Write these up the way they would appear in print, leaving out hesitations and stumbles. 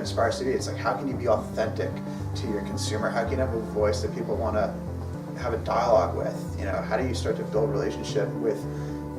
brand aspires to be. It's like, how can you be authentic to your consumer? How can you have a voice that people want to have a dialogue with? You know, how do you start to build a relationship with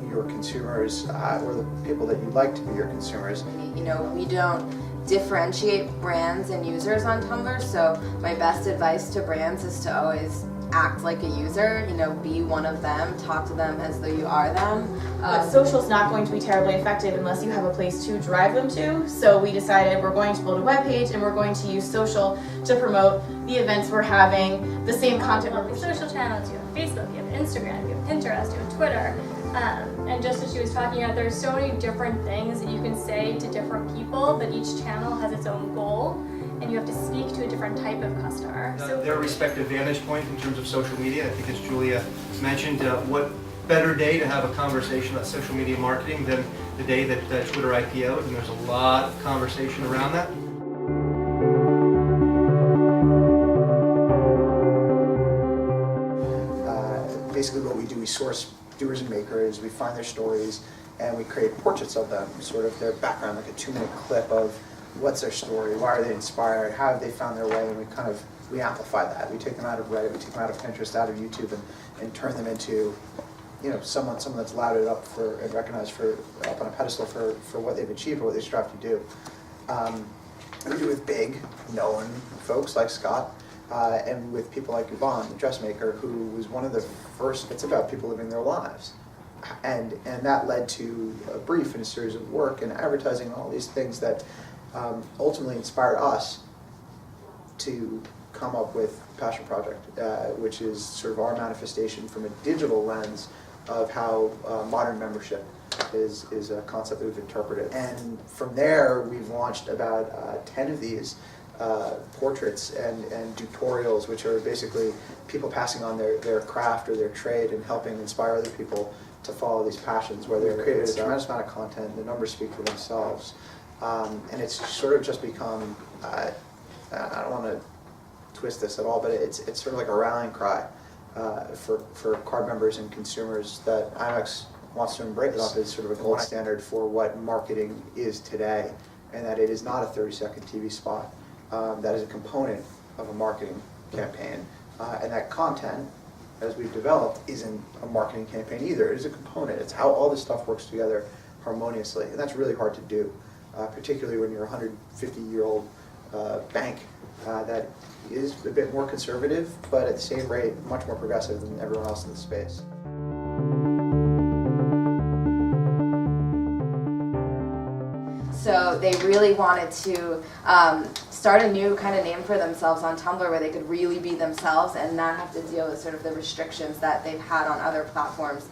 your consumers or the people that you like to be your consumers? You know, we don't differentiate brands and users on Tumblr, so my best advice to brands is to always act like a user, you know, be one of them, talk to them as though you are them. But social's not going to be terribly effective unless you have a place to drive them to, so we decided we're going to build a webpage and we're going to use social to promote the events we're having, the same content. You have social channels, you have Facebook, you have Instagram, you have Pinterest, you have Twitter. And just as she was talking about, there's so many different things that you can say to different people, but each channel has its own goal, and you have to speak to a different type of customer. Their respective vantage point in terms of social media. I think as Julia mentioned, what better day to have a conversation about social media marketing than the day that Twitter IPO'd, and there's a lot of conversation around that. Basically what we do, we source doers and makers, we find their stories, and we create portraits of them, sort of their background, like a 2-minute clip of what's their story, why are they inspired, how have they found their way, and we amplify that. We take them out of Reddit, we take them out of Pinterest, out of YouTube, and turn them into, you know, someone that's lauded up for and recognized for up on a pedestal for what they've achieved or what they strive to do. We do it with big, known folks like Scott, and with people like Yvonne, the dressmaker, who was one of the first. It's about people living their lives, and that led to a brief and a series of work and advertising and all these things that ultimately inspired us to come up with Passion Project, which is sort of our manifestation from a digital lens of how modern membership is a concept that we've interpreted. And from there, we've launched about 10 of these portraits and tutorials, which are basically people passing on their craft or their trade and helping inspire other people to follow these passions, where they've created a tremendous amount of content. The numbers speak for themselves. And it's sort of just become, I don't want to twist this at all, but it's sort of like a rallying cry for card members and consumers that IMAX wants to embrace as sort of a gold standard for what marketing is today, and that it is not a 30-second TV spot. That is a component of a marketing campaign, and that content, as we've developed, isn't a marketing campaign either. It is a component. It's how all this stuff works together harmoniously, and that's really hard to do, particularly when you're a 150-year-old bank that is a bit more conservative, but at the same rate, much more progressive than everyone else in the space. So they really wanted to start a new kind of name for themselves on Tumblr where they could really be themselves and not have to deal with sort of the restrictions that they've had on other platforms.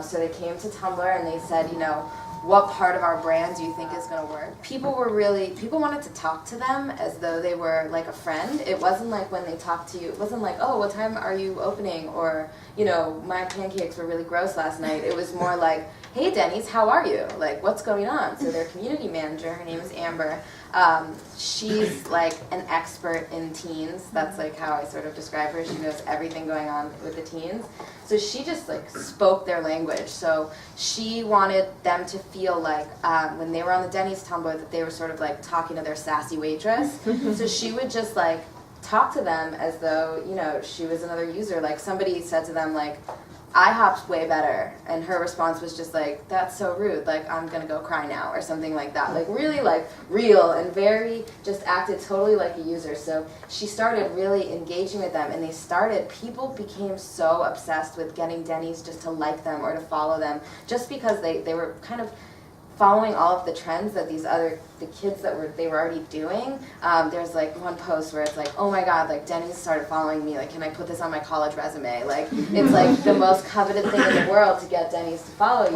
So they came to Tumblr and they said, you know, what part of our brand do you think is going to work? People wanted to talk to them as though they were like a friend. It wasn't like when they talked to you, it wasn't like, oh, what time are you opening? Or, you know, my pancakes were really gross last night. It was more like, hey Denny's, how are you? Like, what's going on? So their community manager, her name is Amber, she's like an expert in teens. That's like how I sort of describe her. She knows everything going on with the teens. So she just like spoke their language. So she wanted them to feel like when they were on the Denny's Tumblr that they were sort of like talking to their sassy waitress. So she would just like talk to them as though, you know, she was another user. Like somebody said to them like, IHOP's way better, and her response was just like, that's so rude, like I'm gonna go cry now, or something like that. Like really like real and very, just acted totally like a user. So she started really engaging with them, and people became so obsessed with getting Denny's just to like them or to follow them, just because they were kind of following all of the trends that the kids that they were already doing. There's like one post where it's like, oh my god, like Denny's started following me, like can I put this on my college resume? Like it's like the most coveted thing in the world to get Denny's to follow you.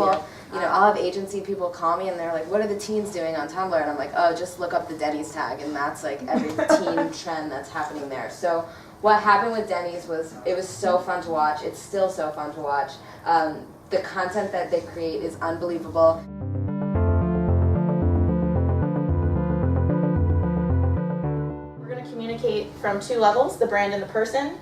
You know, I'll have agency people call me and they're like, what are the teens doing on Tumblr? And I'm like, oh, just look up the Denny's tag, and that's like every teen trend that's happening there. So what happened with Denny's was, it was so fun to watch. It's still so fun to watch. The content that they create is unbelievable. Communicate from two levels, the brand and the person.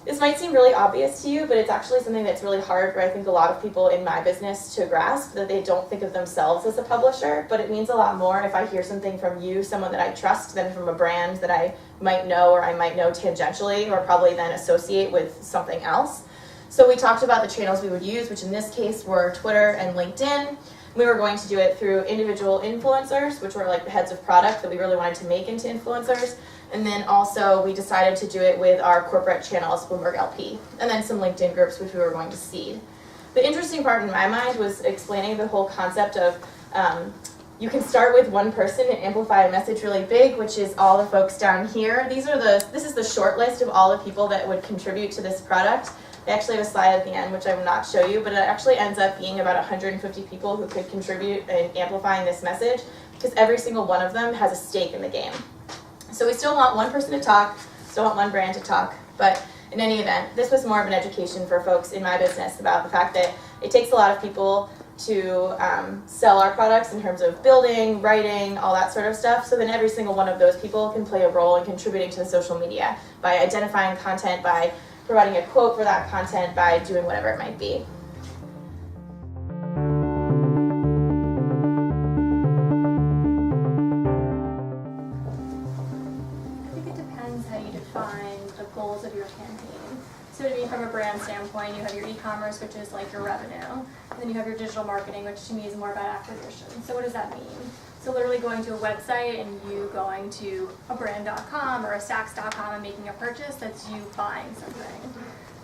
This might seem really obvious to you, but it's actually something that's really hard for I think a lot of people in my business to grasp, that they don't think of themselves as a publisher, but it means a lot more if I hear something from you, someone that I trust, than from a brand that I might know or I might know tangentially or probably then associate with something else. So we talked about the channels we would use, which in this case were Twitter and LinkedIn. We were going to do it through individual influencers, which were like the heads of product that we really wanted to make into influencers. And then also we decided to do it with our corporate channels, Bloomberg LP, and then some LinkedIn groups which we were going to seed. The interesting part in my mind was explaining the whole concept of you can start with one person and amplify a message really big, which is all the folks down here. This is the short list of all the people that would contribute to this product. I actually have a slide at the end, which I will not show you, but it actually ends up being about 150 people who could contribute in amplifying this message, because every single one of them has a stake in the game. So we still want one person to talk, still want one brand to talk, but in any event, this was more of an education for folks in my business about the fact that it takes a lot of people to sell our products in terms of building, writing, all that sort of stuff. So then every single one of those people can play a role in contributing to the social media by identifying content, by providing a quote for that content, by doing whatever it might be. Goals of your campaign. So to me, from a brand standpoint, you have your e-commerce, which is like your revenue, and then you have your digital marketing, which to me is more about acquisition. So what does that mean? So literally going to a website and you going to a brand.com or a Saks.com and making a purchase, that's you buying something.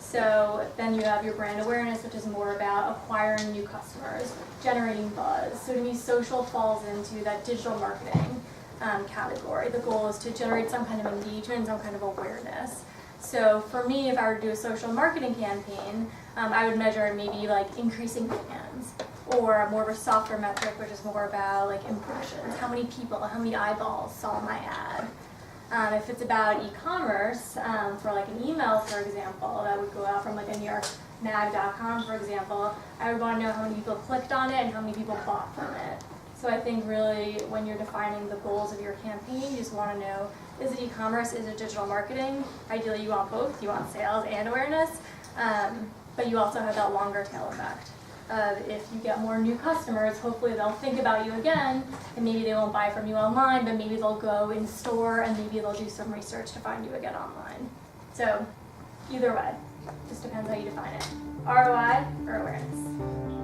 So then you have your brand awareness, which is more about acquiring new customers, generating buzz. So to me, social falls into that digital marketing category. The goal is to generate some kind of engagement, some kind of awareness. So for me, if I were to do a social marketing campaign, I would measure maybe like increasing fans, or more of a softer metric, which is more about like impressions. How many people, how many eyeballs saw my ad? If it's about e-commerce, for like an email, for example, that would go out from like a NewYorkMag.com, for example, I would want to know how many people clicked on it and how many people bought from it. So I think really when you're defining the goals of your campaign, you just want to know, is it e-commerce, is it digital marketing? Ideally you want both, you want sales and awareness, but you also have that longer tail effect. If you get more new customers, hopefully they'll think about you again, and maybe they won't buy from you online, but maybe they'll go in store and maybe they'll do some research to find you again online. So either way, just depends how you define it. ROI or awareness.